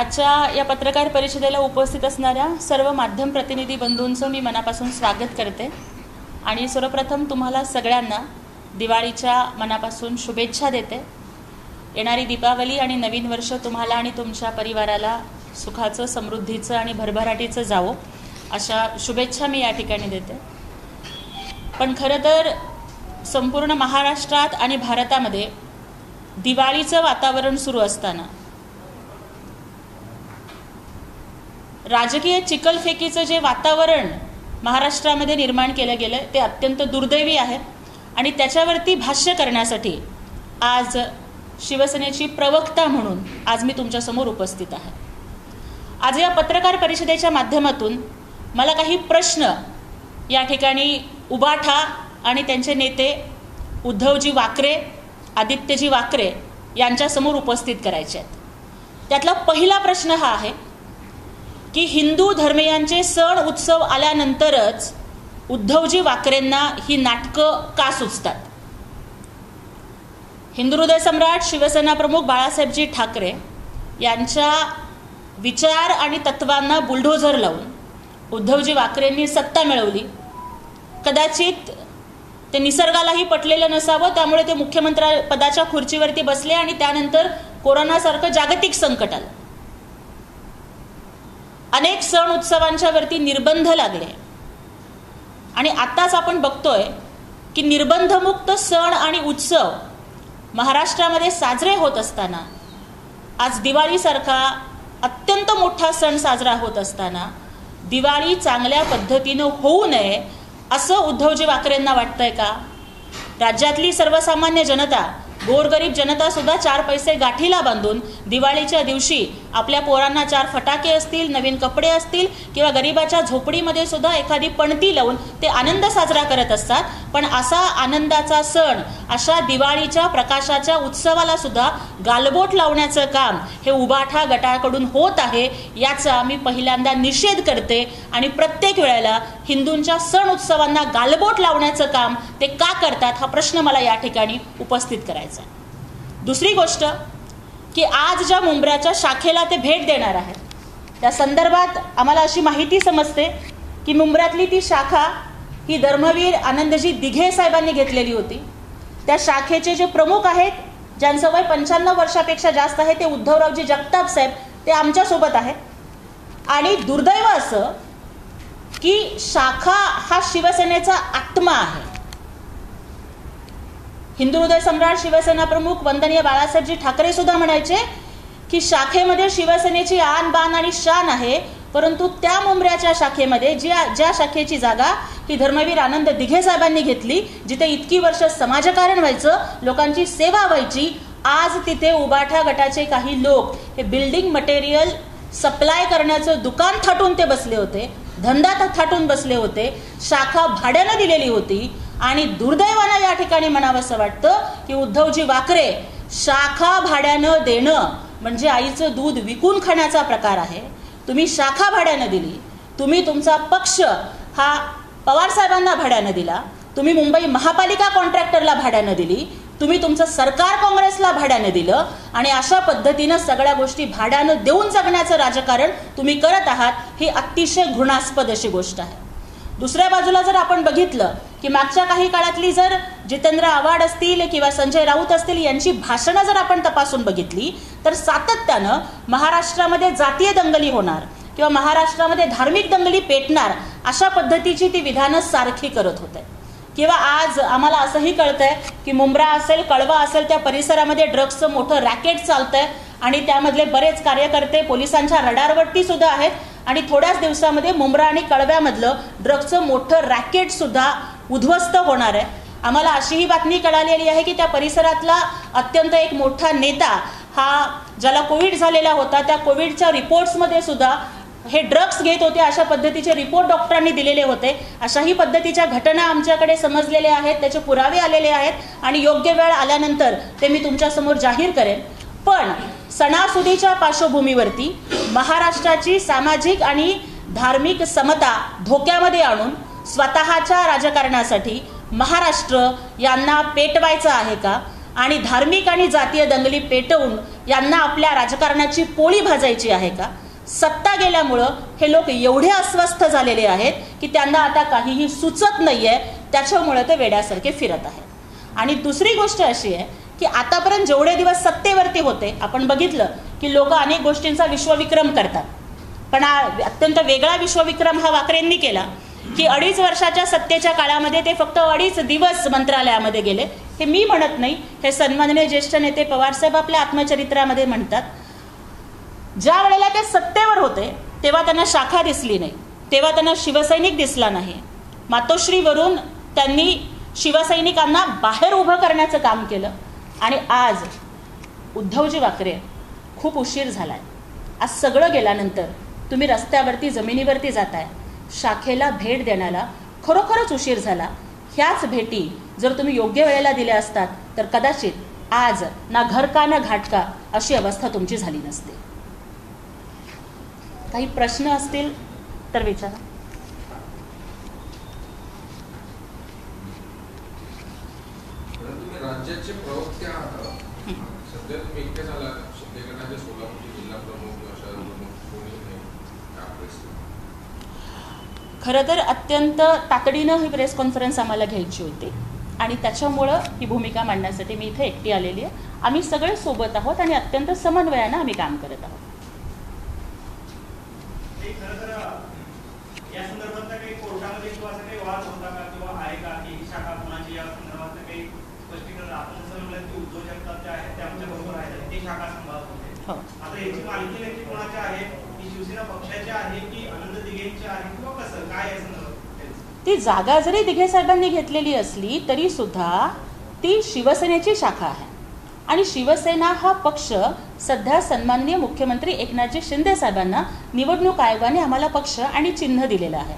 आजच्या या पत्रकार परिषदेला उपस्थित असणाऱ्या सर्व माध्यम प्रतिनिधी बंधूंचं मी मनापासून स्वागत करते आणि सर्वप्रथम तुम्हाला सगळ्यांना दिवाळीच्या मनापासून शुभेच्छा देते। येणारी दीपावली आणि नवीन वर्ष तुम्हाला आणि तुमच्या परिवाराला सुखाचं, समृद्धीचं आणि भरभराटीचं जावो अशा शुभेच्छा मी या ठिकाणी देते। पण खरं तर संपूर्ण महाराष्ट्रात आणि भारतामध्ये दिवाळीचं वातावरण सुरू असताना राजकीय चिखलफेकीचं जे वातावरण महाराष्ट्रामध्ये निर्माण केलं गेलं ते अत्यंत दुर्दैवी आहे आणि त्याच्यावरती भाष्य करण्यासाठी आज शिवसेनेची प्रवक्ता म्हणून आज मी तुमच्यासमोर उपस्थित आहे। आज या पत्रकार परिषदेच्या माध्यमातून मला काही प्रश्न या ठिकाणी उबाठा आणि त्यांचे नेते उद्धवजी वाकरे, आदित्यजी वाकरे यांच्यासमोर उपस्थित करायचे आहेत। त्यातला पहिला प्रश्न हा आहे की हिंदू धर्मीयांचे सण उत्सव आल्यानंतरच उद्धवजी वाकरेंना ही नाटकं का सुचतात। हिंदू हृदय सम्राट शिवसेना प्रमुख बाळासाहेबजी ठाकरे यांच्या विचार आणि तत्वांना बुलडोझर लावून उद्धवजी वाकरेंनी सत्ता मिळवली। कदाचित ते निसर्गालाही पटलेलं नसावं, त्यामुळे ते मुख्यमंत्री पदाच्या खुर्चीवरती बसले आणि त्यानंतर कोरोनासारखं जागतिक संकट आलं। अनेक सण उत्सवांच्या वरती निर्बंध लागले आणि आताच आपण बघतोय की निर्बंधमुक्त सण आणि उत्सव महाराष्ट्रामध्ये साजरे होत असताना, आज दिवाळीसारखा अत्यंत मोठा सण साजरा होत असताना दिवाळी चांगल्या पद्धतीनं होऊ नये असं उद्धवजी वाकरेंना वाटतंय का? राज्यातली सर्वसामान्य जनता, गोरगरीब जनता सुद्धा 4 पैसे गाठीला बांधून दिवाळीच्या दिवशी आपल्या पोरांना 4 फटाके असतील, नवीन कपडे असतील किंवा गरिबाच्या झोपडीमध्ये सुद्धा एखादी पणती लावून ते आनंद साजरा करत असतात। पण असा आनंदाचा सण, अशा दिवाळीच्या प्रकाशाच्या उत्सवाला सुद्धा गालबोट लावण्याचं काम हे उबाठा गटाकडून होत आहे, याचा मी पहिल्यांदा निषेध करते आणि प्रत्येक वेळेला हिंदूंच्या सण उत्सवांना गालबोट लावण्याचं काम ते का करतात हा प्रश्न मला या ठिकाणी उपस्थित करायचा। दुसरी गोष्ट की आज ज्या मुंब्र्याच्या शाखेला ते भेट देणार आहेत त्या संदर्भात आम्हाला अशी माहिती समजते की मुंब्र्यातली ती शाखा ही धर्मवीर आनंदजी दिघे साहेबांनी घेतलेली होती। त्या शाखेचे जे प्रमुख आहेत, ज्यांचं वय 95 वर्षापेक्षा जास्त आहे, ते उद्धवरावजी जगताप साहेब, ते आमच्यासोबत आहेत। आणि दुर्दैव असं की शाखा हा शिवसेनेचा आत्मा आहे। हिंदू हृदय सम्राट शिवसेना प्रमुख वंदनीय बाळासाहेबजी ठाकरे सुद्धा म्हणायचे की शाखेमध्ये शिवसेनेची आन बान आणि शान आहे, परंतु त्या मुंब्र्याच्या शाखेमध्ये ज्या शाखेची जागा ही धर्मवीर आनंद दिघे साहेबांनी घेतली, जिथे इतकी वर्ष समाजकारण व्हायचं, लोकांची सेवा व्हायची, आज तिथे उबाठा गटाचे काही लोक हे बिल्डिंग मटेरियल सप्लाय करण्याचं दुकान थाटून ते बसले होते, धंदा थाटून बसले होते, शाखा भाड्यानं दिलेली होती। आणि दुर्दैवानं या ठिकाणी म्हणावंसं वाटतं की उद्धवजी वाकरे शाखा भाड्यानं देणं म्हणजे आईचं दूध विकून खाण्याचा प्रकार आहे। तुम्ही शाखा भाड्यानं दिली, तुम्ही तुमचा पक्ष हा पवार साहेबांना भाड्यानं दिला, तुम्ही मुंबई महापालिका कॉन्ट्रॅक्टरला भाड्यानं दिली, तुम्ही तुमचं सरकार काँग्रेसला भाड्यानं दिलं आणि अशा पद्धतीनं सगळ्या गोष्टी भाड्यानं देऊन जगण्याचं राजकारण तुम्ही करत आहात, ही अतिशय घृणास्पद अशी गोष्ट आहे। दुसऱ्या बाजूला जर आपण बघितलं की मागच्या काही काळातली जर जितेंद्र आव्हाड असतील किंवा संजय राऊत असतील यांची भाषणं जर आपण तपासून बघितली तर सातत्यानं महाराष्ट्रामध्ये जातीय दंगली होणार किंवा महाराष्ट्रामध्ये धार्मिक दंगली पेटणार अशा पद्धतीची ती विधानं सारखी करत होते। किंवा आज आम्हाला असंही कळतंय की मुंब्रा असेल, कळवा असेल, त्या परिसरामध्ये ड्रग्सचं मोठं रॅकेट चालतंय आणि त्यामधले बरेच कार्यकर्ते पोलिसांच्या रडारवरती सुद्धा आहेत आणि थोड्याच दिवसामध्ये मुंब्रा आणि कळव्यामधलं ड्रग्सचं मोठं रॅकेट सुद्धा उद्ध्वस्त होणार आहे। आम्हाला अशीही बातमी कळालेली आहे की त्या परिसरातला अत्यंत एक मोठा नेता हा ज्याला कोविड झालेला होता, त्या कोविडच्या रिपोर्ट्समध्ये सुद्धा हे ड्रग्स घेत होते अशा पद्धतीचे रिपोर्ट डॉक्टरांनी दिलेले होते। अशाही पद्धतीच्या घटना आमच्याकडे समजलेल्या आहेत, त्याचे पुरावे आलेले आहेत आणि योग्य वेळ आल्यानंतर ते मी तुमच्यासमोर जाहीर करेन। पण सणासुदीच्या पार्श्वभूमीवरती महाराष्ट्राची सामाजिक आणि धार्मिक समता धोक्यामध्ये आणून स्वतःच्या राजकारणासाठी महाराष्ट्र यांना पेटवायचं आहे का? आणि धार्मिक आणि जातीय दंगली पेटवून यांना आपल्या राजकारणाची पोळी भाजायची आहे का? सत्ता गेल्यामुळं हे लोक एवढे अस्वस्थ झालेले आहेत की त्यांना आता काहीही सुचत नाहीये, त्याच्यामुळे ते वेड्यासारखे फिरत आहेत. आणि दुसरी गोष्ट अशी आहे की आतापर्यंत जेवढे दिवस सत्तेवरती होते आपण बघितलं की लोक अनेक गोष्टींचा विश्वविक्रम करतात, पण अत्यंत वेगळा विश्वविक्रम हा वाकरेंनी केला की 2.5 वर्षाच्या सत्तेच्या काळामध्ये ते फक्त 2.5 दिवस मंत्रालयामध्ये गेले. हे मी म्हणत नाही, हे सन्माननीय ज्येष्ठ नेते पवारसाहेब आपल्या आत्मचरित्रामध्ये म्हणतात. ज्या वेळेला ते सत्तेवर होते तेव्हा त्यांना शाखा दिसली नाही, तेव्हा त्यांना शिवसैनिक दिसला नाही. मातोश्रीवरून त्यांनी शिवसैनिकांना बाहेर उभं करण्याचं काम केलं. आणि आज उद्धवजी वाकरे खूप उशीर झालाय. आज सगळं गेल्यानंतर तुम्ही रस्त्यावरती जमिनीवरती जाताय, शाखेला भेट देण्याला खरोखरच उशीर झाला. ह्याच भेटी जर तुम्ही योग्य वेळेला दिल्या असतात तर कदाचित आज ना घर का ना घाट का अशी अवस्था तुमची झाली नसते. काही प्रश्न असतील तर विचारा. राज्याचे प्रवक्ते आहात, सध्या तुम्ही एकटेच आला, शिंदे गटाचे सोलापूरचे जिल्हा प्रमुख किंवा शहर प्रमुख कोणी नाही त्या प्रेसला? खरं तर अत्यंत तातडीनं ही प्रेस कॉन्फरन्स आम्हाला घ्यायची होती आणि त्याच्यामुळं ही भूमिका मांडण्यासाठी मी इथे एकटी आलेली आहे. आम्ही सगळे सोबत आहोत आणि अत्यंत समन्वयानं आम्ही काम करत आहोत. ती जागा जरी दिघे साहेबांनी घेतलेली असली तरी सुद्धा ती शिवसेनेची शाखा आहे आणि शिवसेना हा पक्ष सध्या सन्माननीय मुख्यमंत्री एकनाथजी शिंदे साहेबांना निवडणूक आयोगाने आम्हाला पक्ष आणि चिन्ह दिलेलं आहे.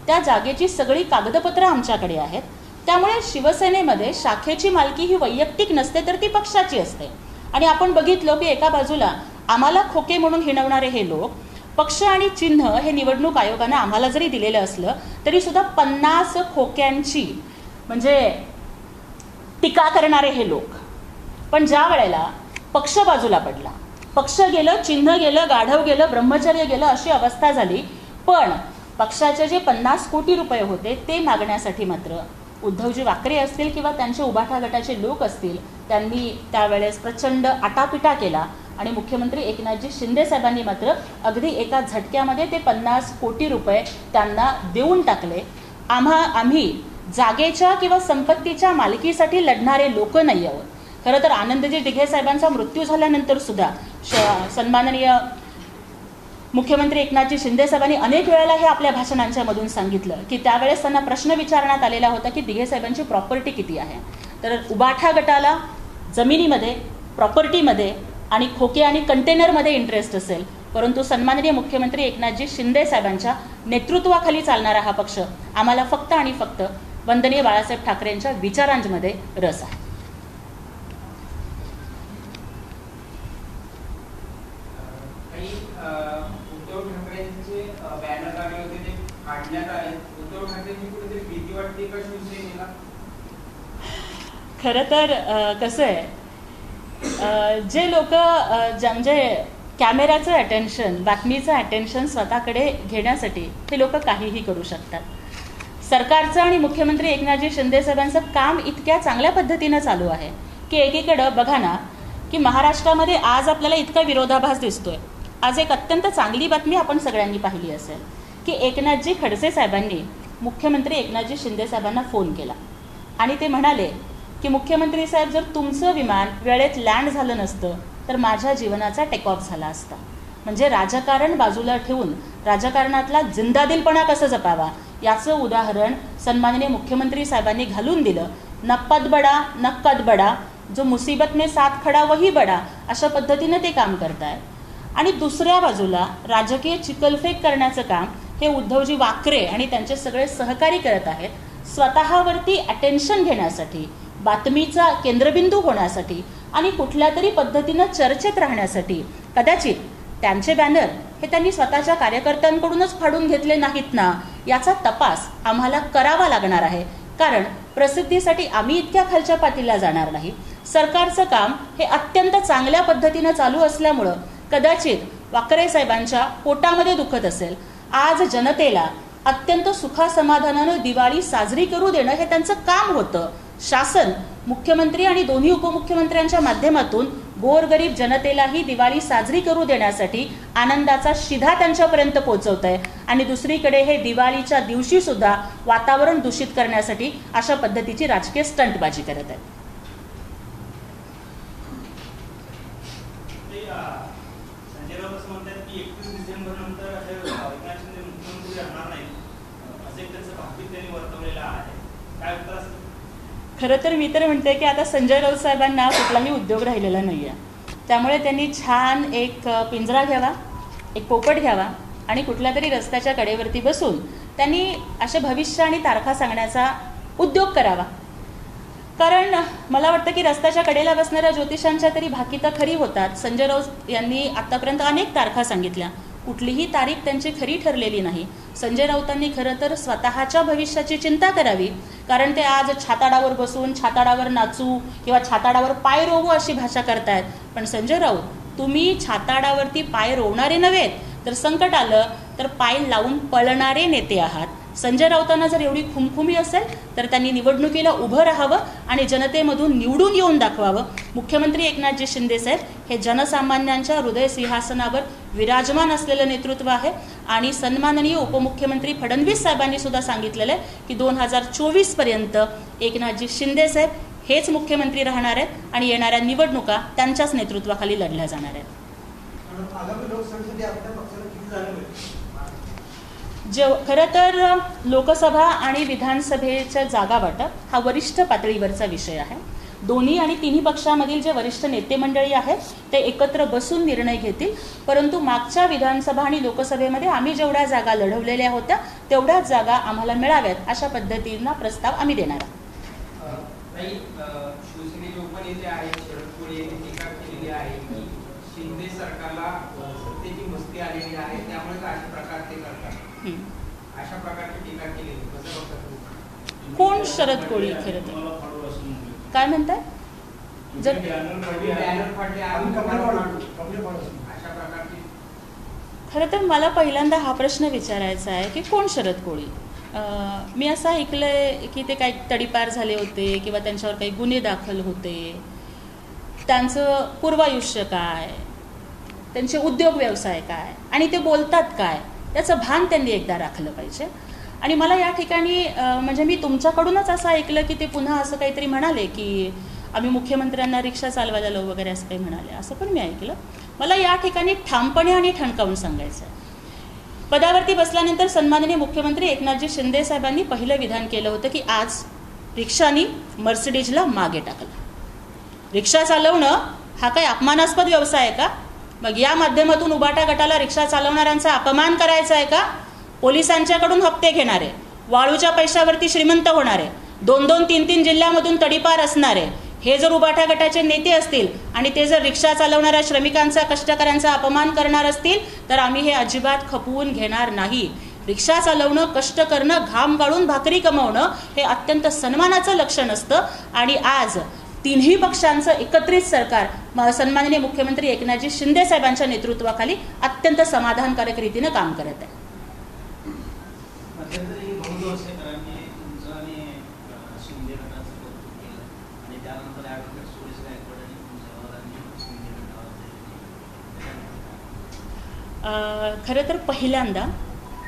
त्या जागेची सगळी कागदपत्रं आमच्याकडे आहेत. त्यामुळे शिवसेनेमध्ये शाखेची मालकी ही वैयक्तिक नसते तर ती पक्षाची असते. आणि आपण बघितलं की एका बाजूला आम्हाला खोके म्हणून हिणवणारे हे लोक, पक्ष आणि चिन्ह हे निवडणूक आयोगानं आम्हाला जरी दिलेलं असलं तरी सुद्धा 50 खोक्यांची म्हणजे टीका करणारे हे लोक. पण ज्या वेळेला पक्ष बाजूला पडला, पक्ष गेलं, चिन्ह गेलं, गाढव गेलं, ब्रह्मचर्य गेलं, अशी अवस्था झाली. पण पक्षाचे जे 50 कोटी रुपये होते ते मागण्यासाठी मात्र उद्धवजी वाकरे असतील किंवा त्यांचे उभाठा गटाचे लोक असतील, त्यांनी त्यावेळेस प्रचंड आटापिटा केला आणि मुख्यमंत्री एकनाथजी शिंदे साहेबांनी मात्र अगदी एका झटक्यामध्ये ते 50 कोटी रुपये त्यांना देऊन टाकले. आम्ही जागेच्या किंवा संपत्तीच्या मालकीसाठी लढणारे लोक नाही आहोत. खरं तर आनंदजी दिघे साहेबांचा मृत्यू झाल्यानंतर सुद्धा सन्माननीय मुख्यमंत्री एकनाथजी शिंदे साहेबांनी अनेक वेळेला हे आपल्या भाषणांच्या मधून सांगितलं की त्यावेळेस त्यांना प्रश्न विचारण्यात आलेला होता की दिघे साहेबांची प्रॉपर्टी किती आहे. तर उबाठा गटाला जमिनीमध्ये, प्रॉपर्टीमध्ये आणि खोके आणि कंटेनरमध्ये इंटरेस्ट असेल, परंतु सन्माननीय मुख्यमंत्री एकनाथजी शिंदे साहेबांच्या नेतृत्वाखाली चालणारा हा पक्ष आम्हाला फक्त आणि फक्त वंदनीय बाळासाहेब ठाकरेंच्या विचारांमध्ये रस आहे. उद्धव ठाकरेंचे बॅनर आले होते ते काढण्यात आले. उद्धव ठाकरेंची कुठेतरी भीती वाटते का शिवसेनेला? खरं तर कसं आहे, जे लोक म्हणजे कॅमेऱ्याचं अटेन्शन, बातमीचं अटेन्शन स्वतःकडे घेण्यासाठी हे लोक काहीही करू शकतात. सरकारचं आणि मुख्यमंत्री एकनाथजी शिंदे साहेबांचं काम इतक्या चांगल्या पद्धतीनं चालू आहे की एकीकडं बघा ना की महाराष्ट्रामध्ये आज आपल्याला इतका विरोधाभास दिसतोय. आज एक अत्यंत चांगली बातमी आपण सगळ्यांनी पाहिली असेल की एकनाथजी खडसे साहेबांनी मुख्यमंत्री एकनाथजी शिंदे साहेबांना फोन केला आणि ते म्हणाले की मुख्यमंत्री साहेब, जर तुमचं विमान वेळेत लँड झालं नसतं तर माझ्या जीवनाचा टेक ऑफ झाला असता. म्हणजे राजकारण बाजूला ठेवून राजकारणातला जिंदादिलपणा कसं जपावा याचं उदाहरण सन्माननीय मुख्यमंत्री साहेबांनी घालून दिलं. न पद बडा न कद बडा, जो मुसीबत में साथ खडा वही बडा, अशा पद्धतीनं ते काम करतायत. आणि दुसऱ्या बाजूला राजकीय चिकलफेक करण्याचं काम हे उद्धवजी वाकरे आणि त्यांचे सगळे सहकारी करत आहेत. स्वतःवरती अटेन्शन घेण्यासाठी, बातमीचा केंद्रबिंदू होण्यासाठी आणि कुठल्या तरी पद्धतीनं चर्चेत राहण्यासाठी. कदाचित त्यांचे बॅनर हे त्यांनी स्वतःच्या कार्यकर्त्यांकडूनच फाडून घेतले नाहीत ना, याचा तपास आम्हाला करावा लागणार आहे. कारण प्रसिद्धीसाठी आम्ही इतक्या खालच्या पातळीला जाणार नाही. सरकारचं काम हे अत्यंत चांगल्या पद्धतीनं चालू असल्यामुळं कदाचित वाकरे साहेबांच्या पोटामध्ये दुखत असेल. आज जनतेला अत्यंत सुखासमाधानानं दिवाळी साजरी करू देणं हे त्यांचं काम होतं. शासन, मुख्यमंत्री आणि दोन्ही उपमुख्यमंत्र्यांच्या माध्यमातून गोरगरीब जनतेलाही दिवाळी साजरी करू देण्यासाठी आनंदाचा शिधा त्यांच्यापर्यंत पोहोचवत आहे. आणि दुसरीकडे हे दिवाळीच्या दिवशी सुद्धा वातावरण दूषित करण्यासाठी अशा पद्धतीची राजकीय स्टंटबाजी करत आहेत. संजय राऊत असं म्हणतात की 31 डिसेंबर नंतर एकनाथ शिंदे मुख्यमंत्री राहणार नाही, असं एक त्यांचं भाकीत त्यांनी वर्तवलेलं आहे. काय उत्तर असतं? खरं तर मी तर म्हणते की आता संजय राऊत साहेबांना कुठलाही उद्योग राहिलेला नाही आहे. त्यामुळे त्यांनी छान एक पिंजरा घ्यावा, एक पोपट घ्यावा आणि कुठल्या तरी रस्त्याच्या कडेवरती बसून त्यांनी असे भविष्य आणि तारखा सांगण्याचा उद्योग करावा. कारण मला वाटतं की रस्त्याच्या कडेला बसणाऱ्या ज्योतिषांच्या तरी भाकीता खरी होतात. संजय राऊत यांनी आतापर्यंत अनेक तारखा सांगितल्या, कुठलीही तारीख त्यांची खरी ठरलेली नाही. संजय राऊतांनी खरं तर स्वतःच्या भविष्याची चिंता करावी. कारण ते आज छाताडावर बसून छाताडावर नाचू किंवा छाताडावर पाय रोवू अशी भाषा करतायत. पण संजय राऊत, तुम्ही छाताडावरती पाय रोवणारे नव्हे, तर संकट आलं तर पाय लावून पळणारे नेते आहात. संजय राऊतांना जर एवढी खुमखुमी असेल तर त्यांनी निवडणुकीला उभं राहावं आणि जनतेमधून निवडून येऊन दाखवावं. मुख्यमंत्री एकनाथजी शिंदे साहेब हे जनसामान्यांच्या हृदय सिंहासनावर विराजमान असलेलं नेतृत्व आहे. आणि सन्माननीय उपमुख्यमंत्री फडणवीस साहेबांनी सुद्धा सांगितलेलं आहे की 2024 पर्यंत एकनाथजी शिंदे साहेब हेच मुख्यमंत्री राहणार आहेत आणि येणाऱ्या निवडणुका त्यांच्याच नेतृत्वाखाली लढल्या जाणार आहेत. खरं तर लोकसभा आणि विधानसभेच्या जागा वाटप हा वरिष्ठ पातळीवरचा विषय आहे. दोन्ही आणि तिन्ही पक्षामधील जे वरिष्ठ नेते मंडळी आहेत ते एकत्र बसून निर्णय घेतील. परंतु मागच्या विधानसभा आणि लोकसभेमध्ये आम्ही जेवढ्या जागा लढवलेल्या होत्या तेवढ्याच जागा आम्हाला मिळाव्यात अशा पद्धतीनं प्रस्ताव आम्ही देणार आहोत. शिवसेनेचे उपनेते आहेत शरद कोळी यांनी टीका केलेली आहे की शिंदे सरकारला सत्तेची मस्ती आलेली आहे, त्यामुळे अशा प्रकार ते करतात. अशा प्रकारची टीका केलेली कसं बघतात? कोण शरद कोळी? खरं तर काय म्हणताय? जर खरं तर मला पहिल्यांदा हा प्रश्न विचारायचा आहे की कोण शरद कोळी? मी असं ऐकलंय की ते काही तडीपार झाले होते किंवा त्यांच्यावर काही गुन्हे दाखल होते. त्यांचं पूर्वायुष्य काय, त्यांचे उद्योग व्यवसाय काय आणि ते बोलतात काय याचं भान त्यांनी एकदा राखलं पाहिजे. आणि मला या ठिकाणी म्हणजे मी तुमच्याकडूनच असं ऐकलं की ते पुन्हा असं काहीतरी म्हणाले की आम्ही मुख्यमंत्र्यांना रिक्षा चालवायला लावू वगैरे असं काही म्हणाले, असं पण मी ऐकलं. मला या ठिकाणी ठामपणे आणि ठणकावून सांगायचं आहे, पदावरती बसल्यानंतर सन्माननीय मुख्यमंत्री एकनाथजी शिंदे साहेबांनी पहिलं विधान केलं होतं की आज रिक्षानी मर्सिडीजला मागे टाकलं. रिक्षा चालवणं हा काही अपमानास्पद व्यवसाय आहे का? मग या माध्यमातून उबाटा गटाला रिक्षा चालवणाऱ्यांचा अपमान करायचा आहे का? पोलिसांच्याकडून हप्ते घेणारे, वाळूच्या पैशावरती श्रीमंत होणारे, 2-2, 3-3 जिल्ह्यामधून तडीपार असणारे हे जर उबाटा गटाचे नेते असतील आणि ते जर रिक्षा चालवणाऱ्या श्रमिकांचा, कष्टकऱ्यांचा अपमान करणार असतील तर आम्ही हे अजिबात खपवून घेणार नाही. रिक्षा चालवणं, कष्ट करणं, घाम गाळून भाकरी कमवणं हे अत्यंत सन्मानाचं लक्षण असतं. आणि आज तिन्ही पक्षांचं एकत्रित सरकार सन्माननीय मुख्यमंत्री एकनाथजी शिंदे साहेबांच्या नेतृत्वाखाली अत्यंत समाधानकारक रीतीनं काम करत आहे. खरं तर पहिल्यांदा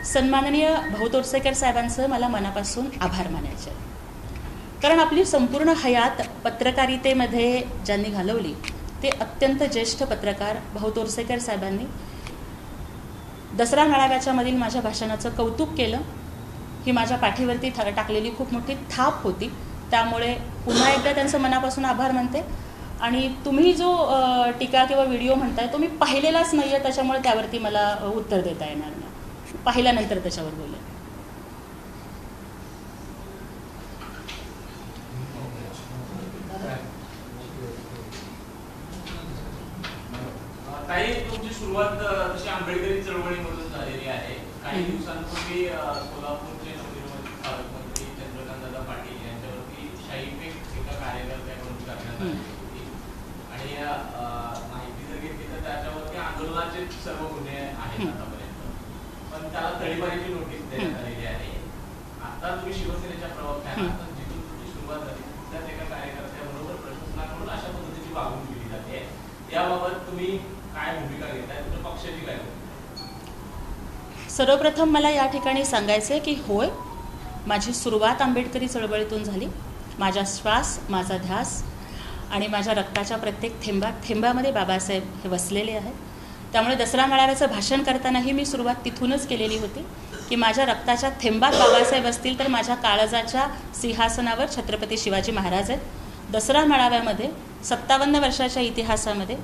सन्माननीय भाऊ तोरसेकर साहेबांचं मला मनापासून आभार मानायचे, कारण आपली संपूर्ण हयात पत्रकारितेमध्ये ज्यांनी घालवली ते अत्यंत ज्येष्ठ पत्रकार भाऊ तोरसेकर साहेबांनी दसरा मेळाव्याच्या मधील माझ्या भाषणाचं कौतुक केलं. ही माझ्या पाठीवरती टाकलेली खूप मोठी थाप होती. त्यामुळे पुन्हा एकदा त्यांचं मनापासून आभार मानते. आणि तुम्ही जो टीका किंवा व्हिडिओ म्हणताय तो मी पाहिलेलाच नाही आहे, त्याच्यामुळे त्यावरती मला उत्तर देता येणार नाही. पाहिल्यानंतर त्याच्यावर बोलेन. काही तुमची सुरुवात तशी आंबेडकरी चळवळीमधून झालेली आहे. काही दिवसांपूर्वी सोलापूरचे पालकमंत्री चंद्रकांतदादा पाटील यांच्यावरती शाहीफेक एका कार्यकर्त्याकडून करण्यात आली होती. आता तुम्ही शिवसेनेच्या प्रवक्त्या आहात, तर जिथून तुमची सुरुवात झाली त्यात एका कार्यकर्त्याबरोबर प्रशासनाकडून अशा पद्धतीची वागणूक दिली जाते. याबाबत तुम्ही काय भूमिका घेताय, तुमच्या पक्षाची काय भूमिका? सर्वप्रथम मला या ठिकाणी सांगायचं आहे की होय, माझी सुरुवात आंबेडकरी चळवळीतून झाली. माझा श्वास, माझा ध्यास आणि माझ्या रक्ताच्या प्रत्येक थेंबामध्ये बाबासाहेब हे वसलेले आहेत. त्यामुळे दसरा मेळाव्याचं भाषण करतानाही मी सुरुवात तिथूनच केलेली होती की माझ्या रक्ताच्या थेंबात बाबासाहेब असतील तर माझ्या काळजाच्या सिंहासनावर छत्रपती शिवाजी महाराज आहेत. दसरा मेळाव्यामध्ये 57 वर्षाच्या इतिहासामध्ये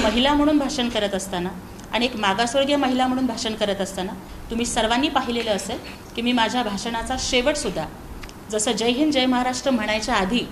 महिला म्हणून भाषण करत असताना आणि एक मागासवर्गीय महिला म्हणून भाषण करत असताना तुम्ही सर्वांनी पाहिलेलं असेल की मी माझ्या भाषणाचा शेवटसुद्धा जसं जय हिंद जय महाराष्ट्र म्हणायच्या आधी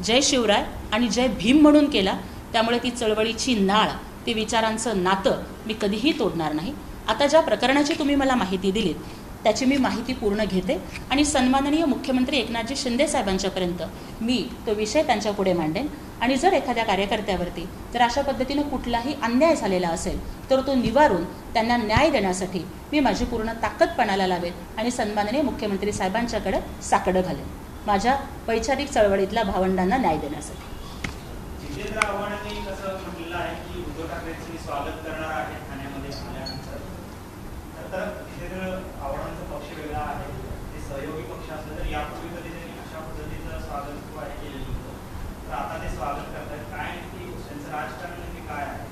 जय शिवराय आणि जय भीम म्हणून केला. त्यामुळे ती चळवळीची नाळ, ती विचारांचं नातं मी कधीही तोडणार नाही. आता ज्या प्रकरणाची तुम्ही मला माहिती दिलीत त्याची मी माहिती पूर्ण घेते आणि सन्माननीय मुख्यमंत्री एकनाथजी शिंदे साहेबांच्यापर्यंत मी तो विषय त्यांच्यापुढे मांडेन. आणि जर एखाद्या कार्यकर्त्यावरती जर अशा पद्धतीनं कुठलाही अन्याय झालेला असेल तर तो निवारून त्यांना न्याय देण्यासाठी मी माझी पूर्ण ताकद पणाला लावेल आणि सन्माननीय मुख्यमंत्री साहेबांच्याकडे साकडं घालेन माझ्या वैचारिक चळवळीतल्या भावंडांना न्याय देण्यासाठी. जितेंद्र आव्हाडांनी कसं म्हटलेलं आहे की उद्धव ठाकरेंचं मी स्वागत करणार आहे ठाण्यामध्ये आल्यानंतर. तर जितेंद्र आव्हाडांचा पक्ष वेगळा आहे, ते सहयोगी पक्ष असलं तर यापूर्वी कधी त्यांनी अशा पद्धतीचं स्वागत केलेलं होतं, तर आता ते स्वागत करतात. काय की त्यांचं राजकारण नक्की काय आहे?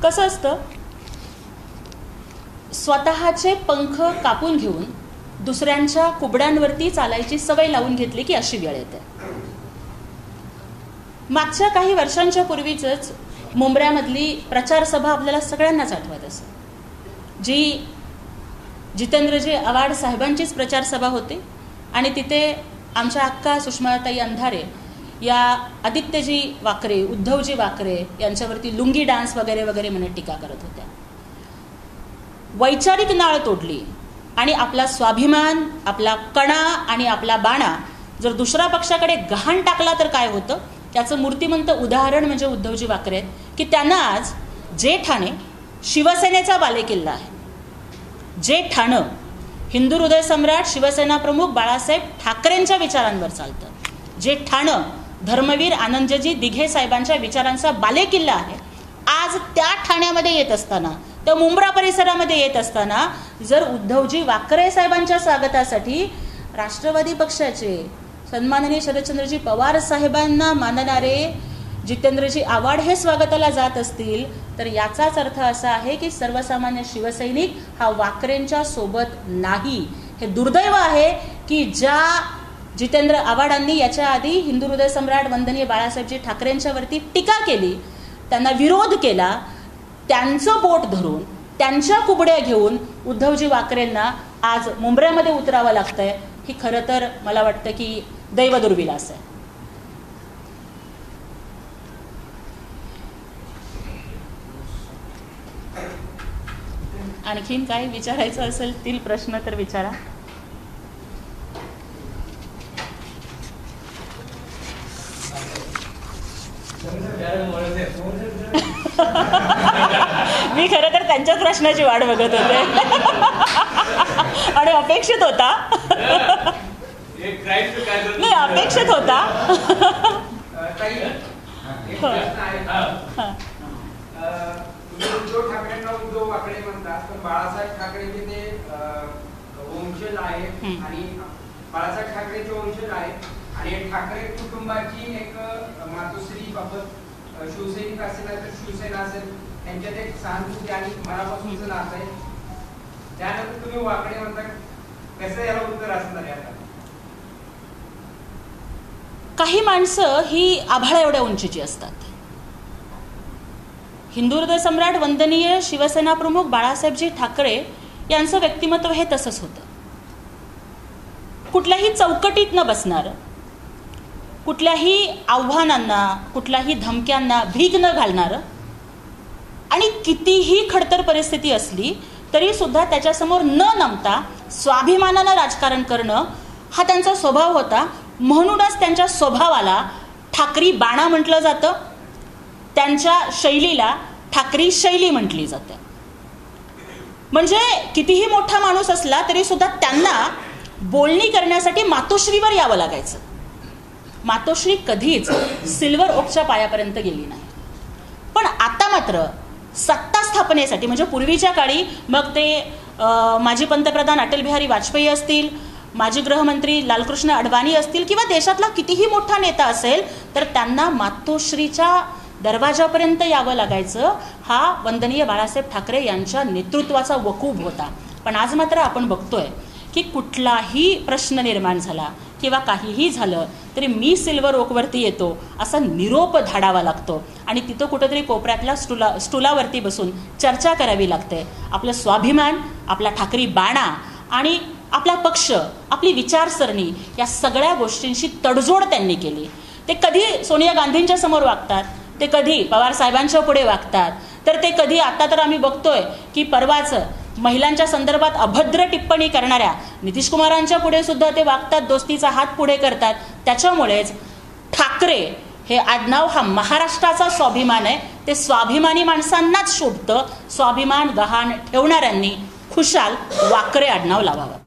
कसं असतं, स्वतःचे पंख कापून घेऊन दुसऱ्यांच्या कुबड्यांवरती चालायची सवय लावून घेतली की अशी वेळ येते. मागच्या काही वर्षांच्या पूर्वीच मुंबऱ्यामधली प्रचार सभा आपल्याला सगळ्यांनाच आठवत असेल, जी जितेंद्रजी आव्हाड साहेबांचीच प्रचार सभा होती आणि तिथे आमच्या अक्का सुषमाताई अंधारे या आदित्यजी वाकरे, उद्धवजी वाकरे यांच्यावरती लुंगी डान्स वगैरे वगैरे म्हणत टीका करत होत्या. वैचारिक नाळ तोडली आणि आपला स्वाभिमान, आपला कणा आणि आपला बाणा जर दुसऱ्या पक्षाकडे गहाण टाकला तर काय होतं त्याचं मूर्तिमंत उदाहरण म्हणजे उद्धवजी वाकरे की त्यांना आज जे ठाणे शिवसेनेचा बालेकिल्ला आहे, जे ठाणं हिंदू हृदय सम्राट शिवसेना प्रमुख बाळासाहेब ठाकरेंच्या विचारांवर चालतं, जे ठाणं धर्मवीर आनंदजी दिघे साहेबांच्या विचारांचा बालेकिल्ला आहे, आज त्या ठाण्यामध्ये येत असताना, त्या मुंब्रा परिसरामध्ये येत असताना जर उद्धवजी वाकरे साहेबांच्या स्वागतासाठी राष्ट्रवादी पक्षाचे सन्माननीय शरदचंद्रजी पवार साहेबांना मानणारे जितेंद्रजी आव्हाड हे स्वागताला जात असतील तर याचाच अर्थ असा आहे की सर्वसामान्य शिवसैनिक हा वाकरेंच्या सोबत नाही. हे दुर्दैव आहे की ज्या जितेंद्र आव्हाडांनी याच्या आधी हिंदू हृदय सम्राट वंदनीय बाळासाहेबजी ठाकरेंच्यावरती टीका केली, त्यांना विरोध केला, त्यांचं बोट धरून त्यांच्या कुबड्या घेऊन उद्धवजी वाकरेंना आज मुंबऱ्यामध्ये उतरावं लागतंय. ही खरं तर मला वाटतं की दैवदुर्विलास आहे. आणखीन काही विचारायचं असेल तील प्रश्न तर विचारा. मी खरं तर त्यांच्याच प्रश्नाची वाट बघत होते आणि अपेक्षित होता नाही अपेक्षित होता. उद्धव ठाकरेंना उद्धव वाकडे म्हणतात पण बाळासाहेब ठाकरेचे ते वंशज आहेत आणि बाळासाहेब ठाकरेचे वंशज आहेत आणि ठाकरे कुटुंबाची एक मातोश्री बाबत शिवसैनिक असेल तर शिवसेना असेल त्यांच्यात एक सहानुभूती आणि मनापासूनचं नातं आहे. त्यानंतर तुम्ही वाकडे म्हणता, कसं याला उत्तर असणार आहे? आता काही माणसं ही आभाळा एवढ्या उंचीची असतात. हिंदू हृदय सम्राट वंदनीय शिवसेना प्रमुख बाळासाहेबजी ठाकरे यांचं व्यक्तिमत्व हे तसंच होतं. कुठल्याही चौकटीत न बसणारं, कुठल्याही आव्हानांना, कुठल्याही धमक्यांना भीक न घालणारं आणि कितीही खडतर परिस्थिती असली तरी सुद्धा त्याच्यासमोर न नमता स्वाभिमानानं राजकारण करणं हा त्यांचा स्वभाव होता. म्हणूनच त्यांच्या स्वभावाला ठाकरी बाणा म्हटलं जातं, त्यांच्या शैलीला ठाकरी शैली म्हटली जाते. म्हणजे कितीही मोठा माणूस असला तरी सुद्धा त्यांना बोलणी करण्यासाठी मातोश्रीवर यावं लागायचं. मातोश्री कधीच सिल्वर ओकच्या पायापर्यंत गेली नाही. पण आता मात्र सत्ता स्थापनेसाठी, म्हणजे पूर्वीच्या काळी मग ते माजी पंतप्रधान अटल बिहारी वाजपेयी असतील, माजी गृहमंत्री लालकृष्ण अडवाणी असतील, किंवा देशातला कितीही मोठा नेता असेल, तर त्यांना मातोश्रीच्या दरवाजापर्यंत यावं लागायचं. हा वंदनीय बाळासाहेब ठाकरे यांच्या नेतृत्वाचा वकूब होता. पण आज मात्र आपण बघतोय की कुठलाही प्रश्न निर्माण झाला किंवा काहीही झालं तरी मी सिल्वर ओकवरती येतो असा निरोप धाडावा लागतो आणि तिथं कुठंतरी कोपऱ्यातल्या स्टुलावरती बसून चर्चा करावी लागते. आपलं स्वाभिमान, आपला ठाकरी बाणा आणि आपला पक्ष, आपली विचारसरणी, या सगळ्या गोष्टींशी तडजोड त्यांनी केली. ते कधी सोनिया गांधींच्या समोर वागतात, ते कधी पवार साहेबांच्या पुढे वागतात, तर ते कधी, आता तर आम्ही बघतोय की परवाच महिलांच्या संदर्भात अभद्र टिप्पणी करणाऱ्या नितीश कुमारांच्या पुढे सुद्धा ते वागतात, दोस्तीचा हात पुढे करतात. त्याच्यामुळेच ठाकरे हे आडनाव हा महाराष्ट्राचा स्वाभिमान आहे. ते स्वाभिमानी माणसांनाच शोभतं. स्वाभिमान गहाण ठेवणाऱ्यांनी खुशाल वाकरे आडनाव लावावं.